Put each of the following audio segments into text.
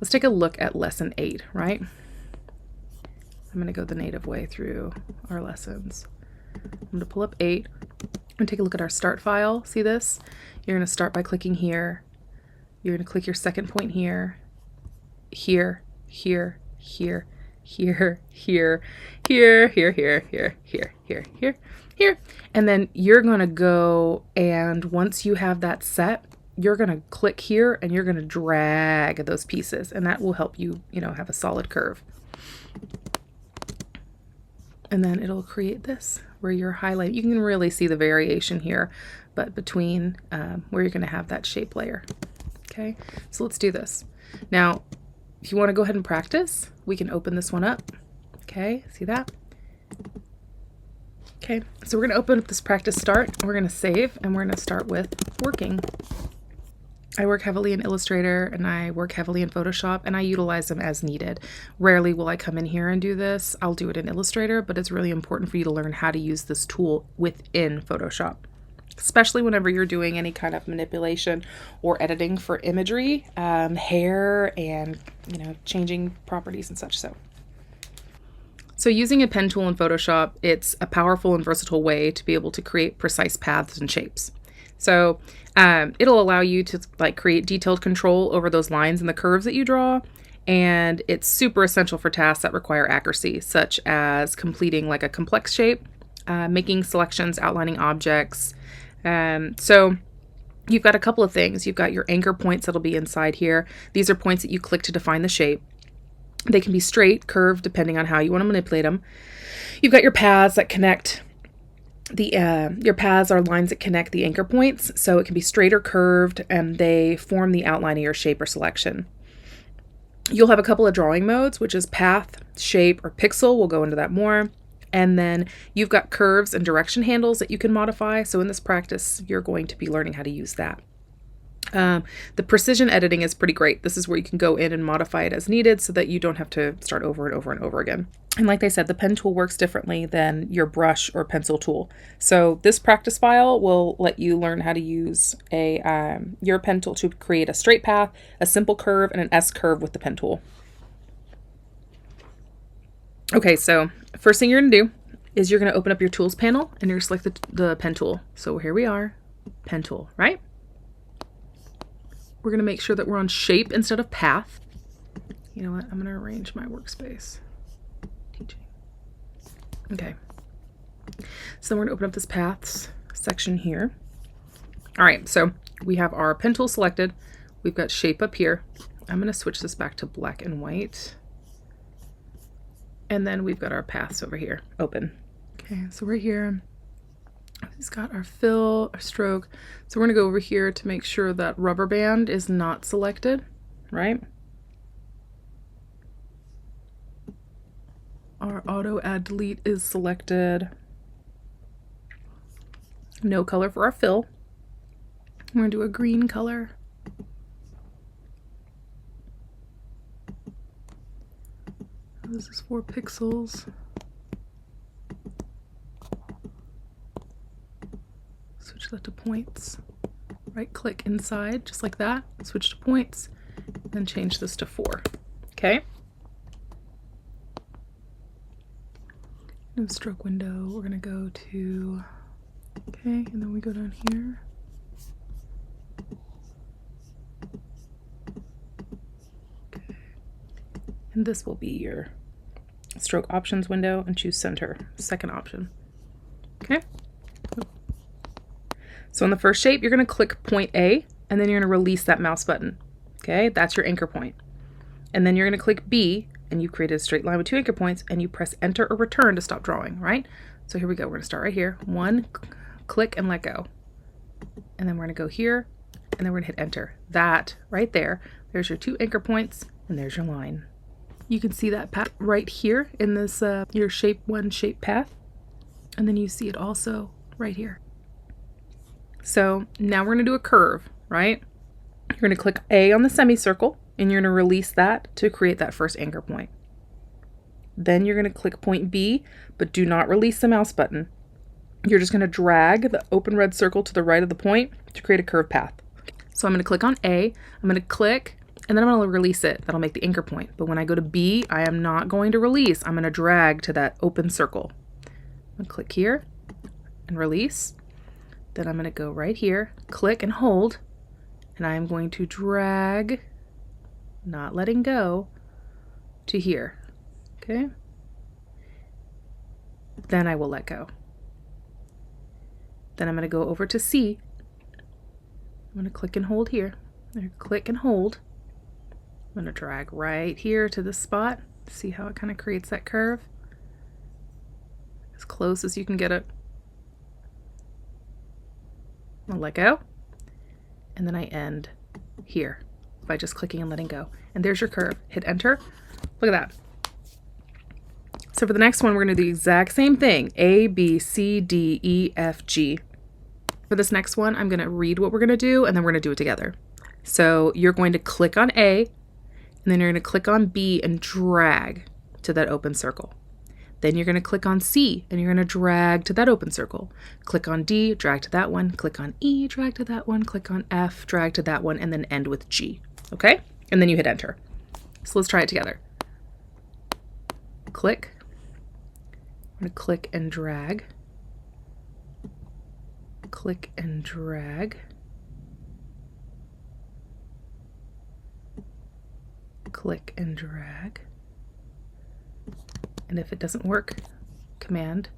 let's take a look at lesson 8, right? I'm going to go the native way through our lessons. I'm going to pull up 8 and take a look at our start file. See this? You're going to start by clicking here. You're going to click your second point here, here, here, here, here, here, here, here, here, here, here, here, here, here. And then you're going to go, and once you have that set, you're going to click here and you're going to drag those pieces, and that will help you, have a solid curve. And then it'll create this where you're highlighting. You can really see the variation here, but between where you're going to have that shape layer. Okay, so let's do this. Now, if you want to go ahead and practice, we can open this one up. Okay, see that? Okay, so we're going to open up this practice start. We're going to save, and we're going to start with working. I work heavily in Illustrator and I work heavily in Photoshop, and I utilize them as needed. Rarely will I come in here and do this. I'll do it in Illustrator, but it's really important for you to learn how to use this tool within Photoshop, especially whenever you're doing any kind of manipulation or editing for imagery, hair, and changing properties and such. So using a pen tool in Photoshop, it's a powerful and versatile way to be able to create precise paths and shapes. So it'll allow you to create detailed control over those lines and the curves that you draw. And it's super essential for tasks that require accuracy, such as completing a complex shape, making selections, outlining objects. So you've got a couple of things. You've got your anchor points that'll be inside here. These are points that you click to define the shape. They can be straight, curved, depending on how you want to manipulate them. You've got your paths that connect. Your paths are lines that connect the anchor points, so it can be straight or curved, and they form the outline of your shape or selection. You'll have a couple of drawing modes, which is path, shape, or pixel. We'll go into that more. And then you've got curves and direction handles that you can modify. So in this practice, you're going to be learning how to use that. The precision editing is pretty great. This is where you can go in and modify it as needed so that you don't have to start over and over and over again. And like I said, the pen tool works differently than your brush or pencil tool. So this practice file will let you learn how to use your pen tool to create a straight path, a simple curve, and an S curve with the pen tool. Okay, so first thing you're going to do is you're going to open up your tools panel and you're going to select the pen tool. So here we are, pen tool, right? We're going to make sure that we're on shape instead of path. You know what? I'm going to arrange my workspace. Teaching. Okay. So we're going to open up this paths section here. All right, so we have our pen tool selected. We've got shape up here. I'm going to switch this back to black and white. And then we've got our paths over here, open. Okay, so we're here. We've got our fill, our stroke. So we're gonna go over here to make sure that rubber band is not selected, right? Our auto add delete is selected. No color for our fill. We're gonna do a green color. This is 4 pixels. Switch that to points. Right click inside, just like that. Switch to points, then change this to 4. Okay. No stroke window. We're gonna go to, okay, and then we go down here. Okay. And this will be your stroke options window, and choose center, second option. Okay. So on the first shape, you're going to click point A, and then you're going to release that mouse button. Okay, that's your anchor point. And then you're going to click B, and you've created a straight line with 2 anchor points, and you press enter or return to stop drawing, right? So here we go. We're going to start right here. 1, click and let go. And then we're going to go here, and then we're going to hit enter. That right there, there's your 2 anchor points, and there's your line. You can see that path right here in this your shape 1 shape path, and then you see it also right here. So now we're going to do a curve, right? You're going to click A on the semicircle, and you're going to release that to create that first anchor point. Then you're going to click point B, but do not release the mouse button. You're just going to drag the open red circle to the right of the point to create a curved path. So I'm going to click on A, I'm going to click, and then I'm going to release it. That'll make the anchor point. But when I go to B, I am not going to release. I'm going to drag to that open circle. I'm going to click here and release. Then I'm going to go right here, click and hold, and I am going to drag, not letting go, to here. Okay? Then I will let go. Then I'm going to go over to C. I'm going to click and hold here. Click and hold. I'm going to drag right here to this spot. See how it kind of creates that curve? As close as you can get it. I'll let go. And then I end here by just clicking and letting go. And there's your curve. Hit enter. Look at that. So for the next one, we're going to do the exact same thing. A, B, C, D, E, F, G. For this next one, I'm going to read what we're going to do, and then we're going to do it together. So you're going to click on A, and then you're going to click on B and drag to that open circle. Then you're going to click on C, and you're going to drag to that open circle. Click on D, drag to that one. Click on E, drag to that one. Click on F, drag to that one, and then end with G. Okay? And then you hit enter. So let's try it together. Click. I'm going to click and drag. Click and drag. Click and drag. And if it doesn't work, Command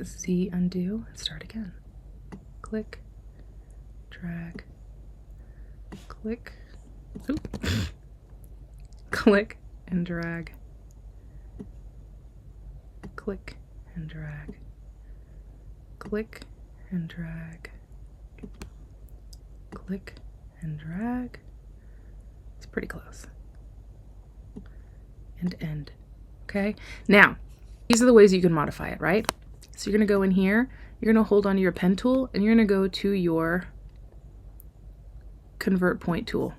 Z, undo, and start again. Click, drag, click, click and drag, click and drag, click and drag, click and drag. It's pretty close. And end. Okay, now these are the ways you can modify it, right? So you're going to go in here, you're going to hold on to your pen tool, and you're going to go to your convert point tool.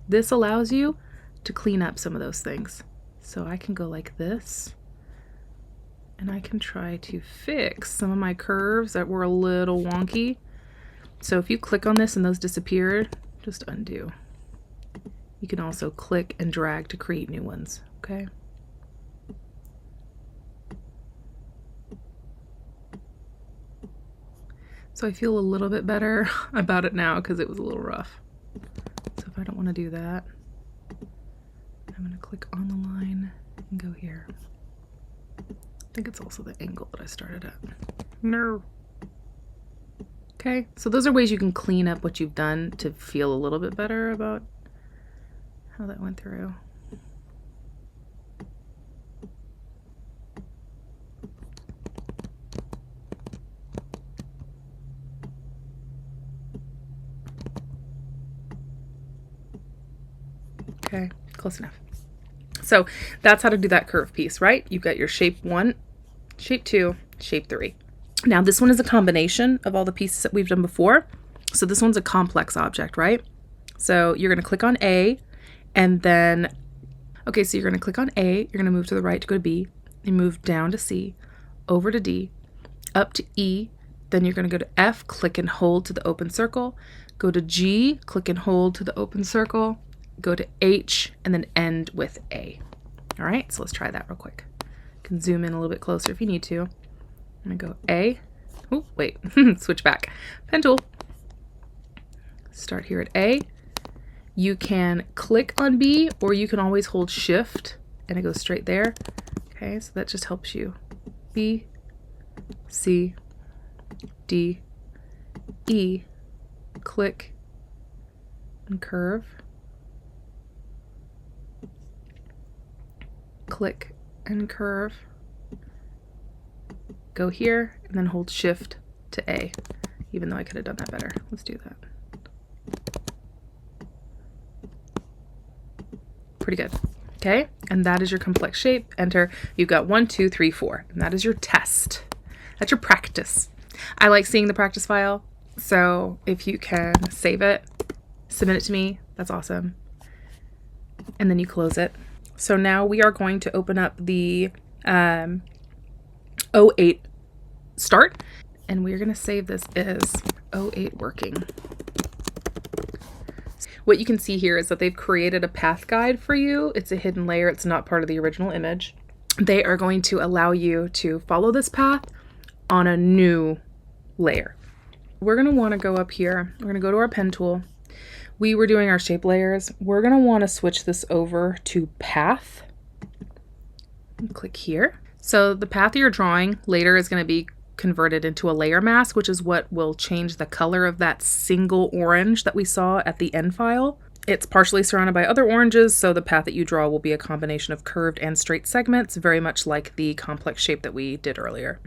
This allows you to clean up some of those things. So I can go like this, and I can try to fix some of my curves that were a little wonky. So if you click on this and those disappeared, just undo. You can also click and drag to create new ones. Okay. So I feel a little bit better about it now because it was a little rough. So if I don't want to do that, I'm going to click on the line and go here. I think it's also the angle that I started at. No. Okay, so those are ways you can clean up what you've done to feel a little bit better about how that went through. Okay, close enough. So that's how to do that curve piece, right? You've got your shape 1, shape 2, shape 3. Now this one is a combination of all the pieces that we've done before. So this one's a complex object, right? So you're going to click on A, and then, okay, so you're going to click on A, you're going to move to the right to go to B, and move down to C, over to D, up to E, then you're going to go to F, click and hold to the open circle, go to G, click and hold to the open circle, go to H, and then end with A. All right, so let's try that real quick. You can zoom in a little bit closer if you need to. I'm gonna go A. Oh, wait, switch back. Pen tool. Start here at A. You can click on B, or you can always hold Shift, and it goes straight there. Okay, so that just helps you. B, C, D, E, click, and curve. Click and curve. Go here and then hold Shift to A, even though I could have done that better. Let's do that. Pretty good. Okay, and that is your complex shape. Enter. You've got 1, 2, 3, 4, and that is your test. That's your practice. I like seeing the practice file, so if you can save it, submit it to me, that's awesome. And then you close it. So now we are going to open up the 08 start, and we're going to save this as 08 working. What you can see here is that they've created a path guide for you. It's a hidden layer. It's not part of the original image. They are going to allow you to follow this path on a new layer. We're going to want to go up here. We're going to go to our pen tool. We were doing our shape layers. We're going to want to switch this over to path. And click here. So the path you're drawing later is going to be converted into a layer mask, which is what will change the color of that single orange that we saw at the end file. It's partially surrounded by other oranges, so the path that you draw will be a combination of curved and straight segments, very much like the complex shape that we did earlier.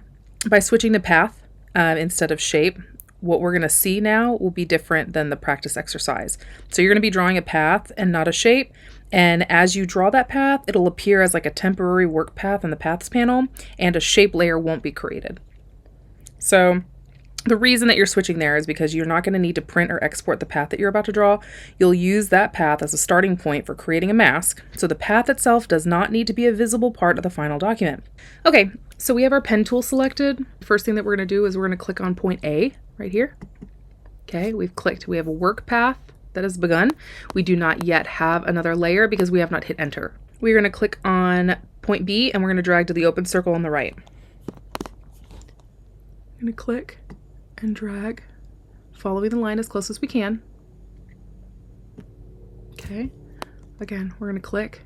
By switching to path instead of shape, what we're going to see now will be different than the practice exercise. So you're going to be drawing a path and not a shape. And as you draw that path, it'll appear as like a temporary work path in the paths panel, and a shape layer won't be created. So the reason that you're switching there is because you're not going to need to print or export the path that you're about to draw. You'll use that path as a starting point for creating a mask. So the path itself does not need to be a visible part of the final document. Okay, so we have our pen tool selected. First thing that we're going to do is we're going to click on point A right here. Okay, we've clicked. We have a work path that has begun. We do not yet have another layer because we have not hit enter. We're going to click on point B and we're going to drag to the open circle on the right. I'm going to click and drag, following the line as close as we can. Okay, again, we're going to click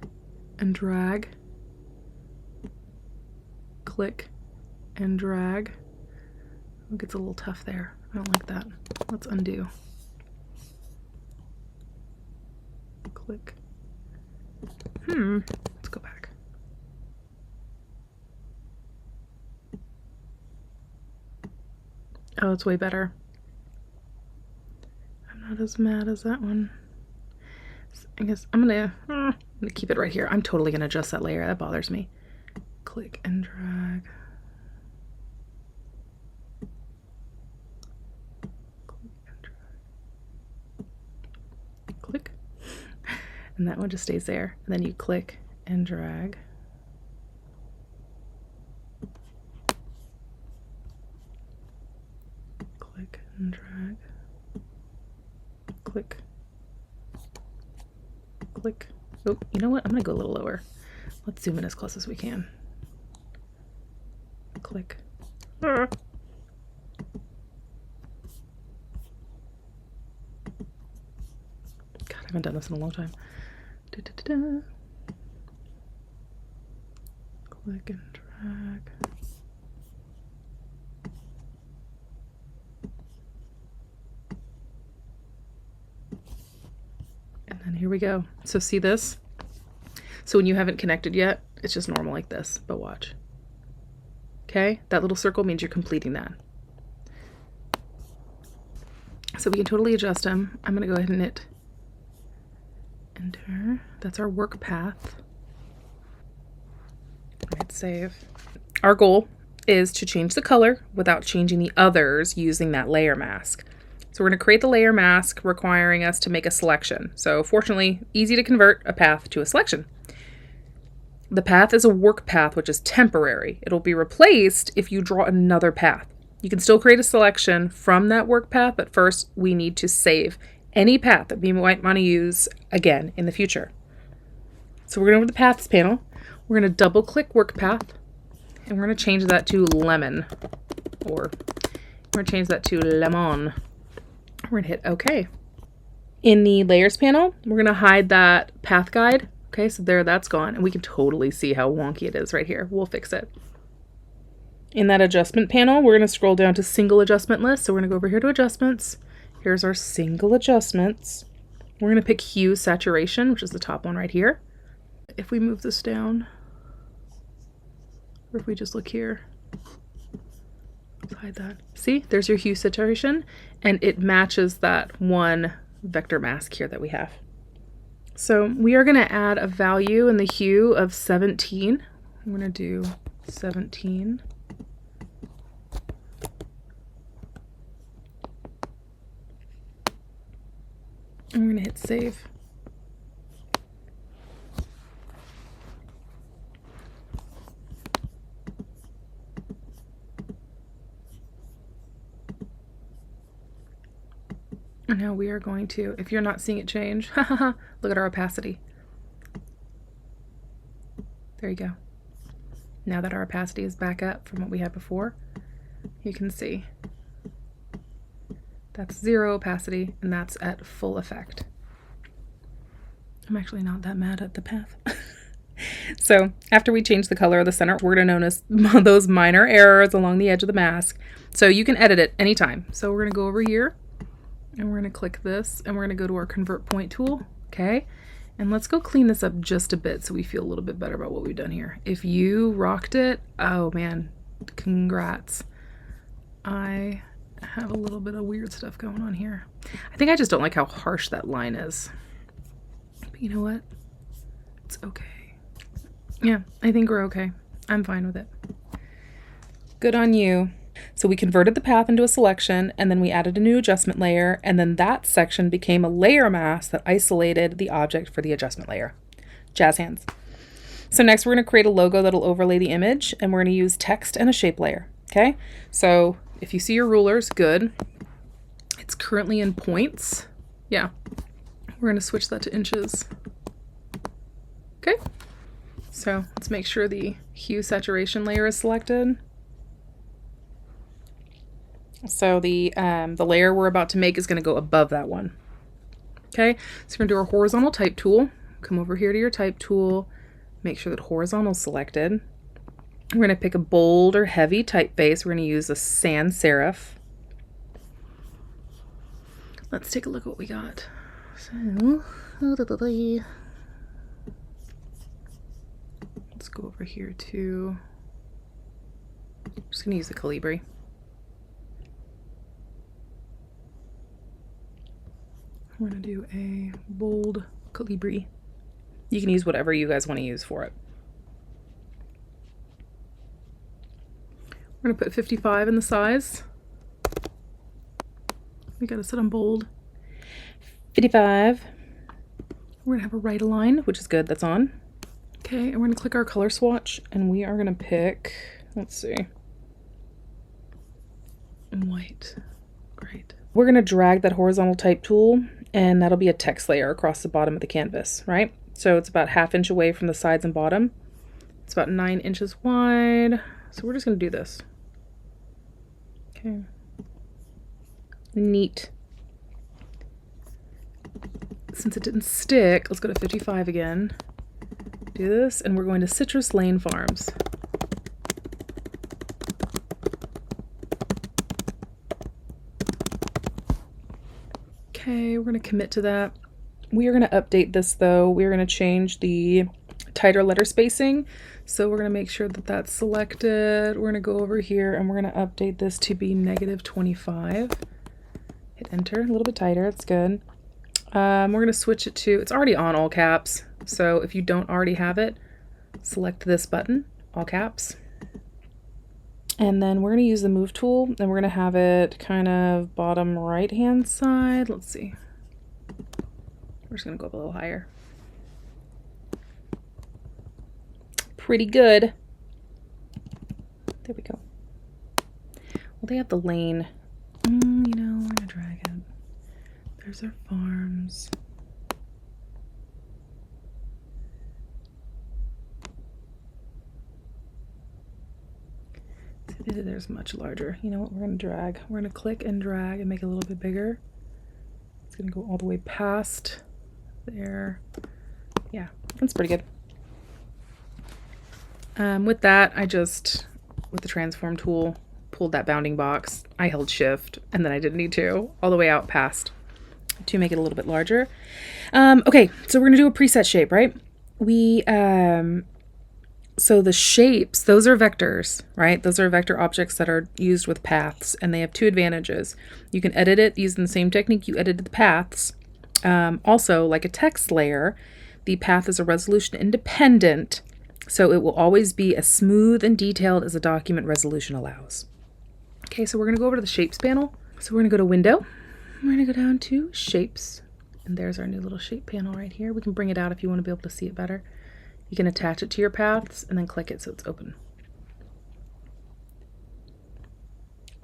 and drag, click and drag. It gets a little tough there. I don't like that. Let's undo. Click. Let's go back. Oh, it's way better. I'm not as mad as that one. I guess I'm gonna keep it right here. I'm totally gonna adjust that layer. That bothers me. Click and drag. Click. And that one just stays there. And then you click and drag. Click and drag. Click. Click. Oh, you know what? I'm gonna go a little lower. Let's zoom in as close as we can. Click. God, I haven't done this in a long time. Da-da-da-da. Click and drag. And then here we go. So see this? So when you haven't connected yet, it's just normal like this, but watch. Okay, that little circle means you're completing that. So we can totally adjust them. I'm gonna go ahead and hit enter. That's our work path. Hit save. Our goal is to change the color without changing the others using that layer mask. So we're going to create the layer mask requiring us to make a selection. So fortunately, easy to convert a path to a selection. The path is a work path, which is temporary. It'll be replaced if you draw another path. You can still create a selection from that work path, but first we need to save any path that we might want to use again in the future. So we're going to go to the paths panel. We're going to double click work path and we're going to change that to lemon, or we're going to change that to lemon. We're going to hit OK. In the layers panel, we're going to hide that path guide. Okay, so there, that's gone. And we can totally see how wonky it is right here. We'll fix it. In that adjustment panel, we're going to scroll down to single adjustment list. So we're going to go over here to adjustments. Here's our single adjustments. We're going to pick hue saturation, which is the top one right here. If we move this down, or if we just look here, let's hide that. See, there's your hue saturation, and it matches that one vector mask here that we have. So we are going to add a value in the hue of 17. I'm going to do 17. And we're going to hit save. And now we are going to, if you're not seeing it change, look at our opacity. There you go. Now that our opacity is back up from what we had before, you can see that's 0 opacity, and that's at full effect. I'm actually not that mad at the path. So after we change the color of the center, we're going to notice those minor errors along the edge of the mask. So you can edit it anytime. So we're going to go over here, and we're going to click this, and we're going to go to our convert point tool. Okay. And let's go clean this up just a bit so we feel a little bit better about what we've done here. If you rocked it, oh man, congrats. I have a little bit of weird stuff going on here. I think I just don't like how harsh that line is. But you know what? It's okay. Yeah, I think we're okay. I'm fine with it. Good on you. So we converted the path into a selection, and then we added a new adjustment layer, and then that section became a layer mask that isolated the object for the adjustment layer. Jazz hands. So next we're going to create a logo that'll overlay the image, and we're going to use text and a shape layer. Okay, so if you see your rulers, good. It's currently in points. Yeah, we're going to switch that to inches. Okay, so let's make sure the hue saturation layer is selected. So the layer we're about to make is going to go above that one. Okay, so we're going to do our horizontal type tool. Come over here to your type tool, make sure that horizontal is selected. We're going to pick a bold or heavy typeface. We're going to use a sans serif. Let's take a look at what we got. So, let's go over here to, I'm just going to use the Calibri. We're going to do a bold Calibri. You can use whatever you guys want to use for it. We're going to put 55 in the size. We got to set on bold. 55. We're going to have a right align, which is good. That's on. Okay, and we're going to click our color swatch, and we are going to pick, let's see, white. Great. We're going to drag that horizontal type tool, and that'll be a text layer across the bottom of the canvas, right? So it's about 1/2 inch away from the sides and bottom. It's about 9 inches wide. So we're just going to do this. Okay. Neat. Since it didn't stick, let's go to 55 again. Do this, and we're going to Citrus Lane Farms. Okay, we're going to commit to that. We are going to update this though. We're going to change the tighter letter spacing. So we're going to make sure that that's selected. We're going to go over here and we're going to update this to be -25. Hit enter, a little bit tighter, it's good. We're going to switch it to, it's already on all caps. So if you don't already have it, select this button, all caps. And then we're going to use the move tool, and we're going to have it kind of bottom right hand side. Let's see. We're just going to go up a little higher. Pretty good. There we go. Well, they have the lane. You know, we're going to drag it. There's our farms. There's much larger. You know what? We're going to drag. We're going to click and drag and make it a little bit bigger. It's going to go all the way past there. Yeah, that's pretty good. With that, I just, with the transform tool, pulled that bounding box. I held shift, and then I didn't need to, all the way out past to make it a little bit larger. Okay, so we're going to do a preset shape, right? So the shapes, those are vectors, right? Those are vector objects that are used with paths, and they have 2 advantages. You can edit it using the same technique you edited the paths. Also, like a text layer, the path is a resolution independent, so it will always be as smooth and detailed as a document resolution allows. Okay, so we're going to go over to the Shapes panel. So we're going to go to Window. We're going to go down to Shapes, and there's our new little shape panel right here. We can bring it out if you want to be able to see it better. You can attach it to your paths and then click it so it's open.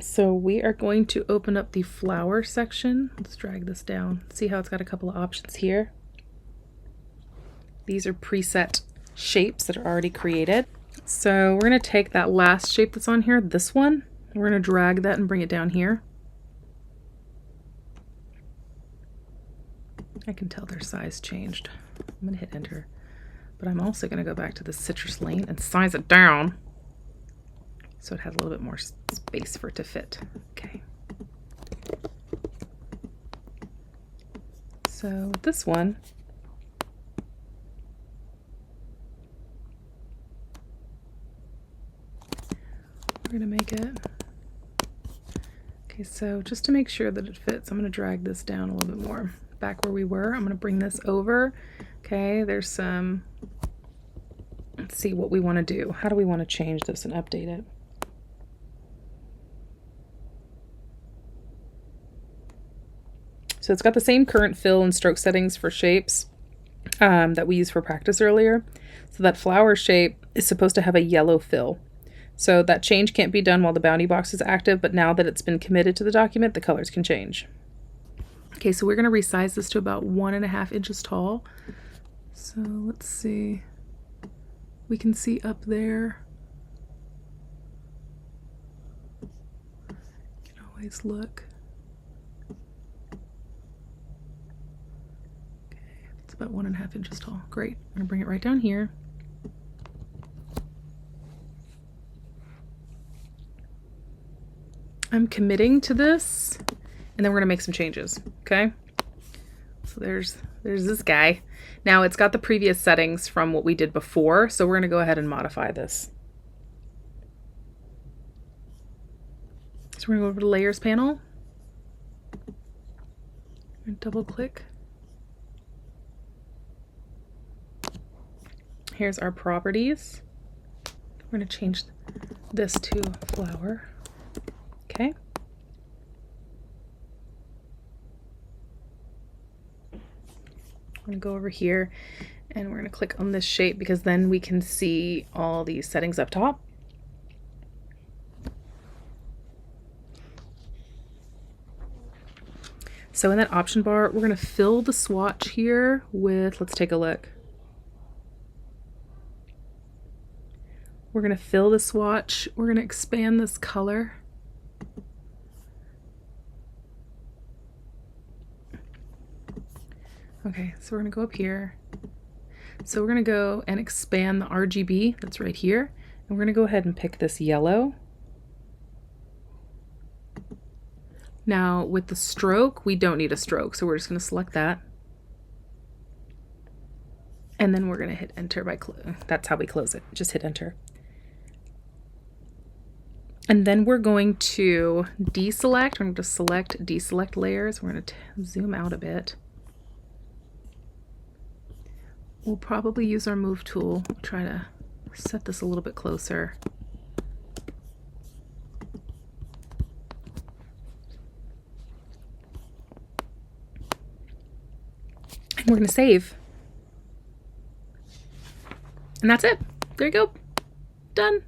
So we are going to open up the flower section. Let's drag this down. See how it's got a couple of options here. These are preset shapes that are already created. So we're going to take that last shape that's on here, this one, we're going to drag that and bring it down here. I can tell their size changed. I'm going to hit enter, but I'm also going to go back to the citrus lane and size it down so it has a little bit more space for it to fit. Okay. So this one, we're going to make it. Okay, so just to make sure that it fits, I'm going to drag this down a little bit more. Back where we were, I'm going to bring this over. Okay, there's some, let's see what we want to do. How do we want to change this and update it? So it's got the same current fill and stroke settings for shapes that we used for practice earlier. So that flower shape is supposed to have a yellow fill. So that change can't be done while the bounding box is active, but now that it's been committed to the document, the colors can change. Okay, so we're going to resize this to about 1.5 inches tall. So let's see. We can see up there. You can always look. Okay, it's about 1.5 inches tall. Great. I'm going to bring it right down here. I'm committing to this, and then we're going to make some changes, okay? So there's this guy. Now it's got the previous settings from what we did before, so we're going to go ahead and modify this. So we're going to go over to the Layers panel, and double click. Here's our properties. We're going to change this to flower. Okay. I'm going to go over here and we're going to click on this shape because then we can see all these settings up top. So in that option bar, we're going to fill the swatch here with, let's take a look. We're going to fill the swatch. We're going to expand this color. Okay, so we're going to go up here. So we're going to go and expand the RGB that's right here. And we're going to go ahead and pick this yellow. Now with the stroke, we don't need a stroke, so we're just going to select that. And then we're going to hit enter by that's how we close it. Just hit enter. And then we're going to deselect. We're going to select deselect layers. We're going to zoom out a bit. We'll probably use our move tool. Try to set this a little bit closer. And we're going to save. And that's it. There you go. Done.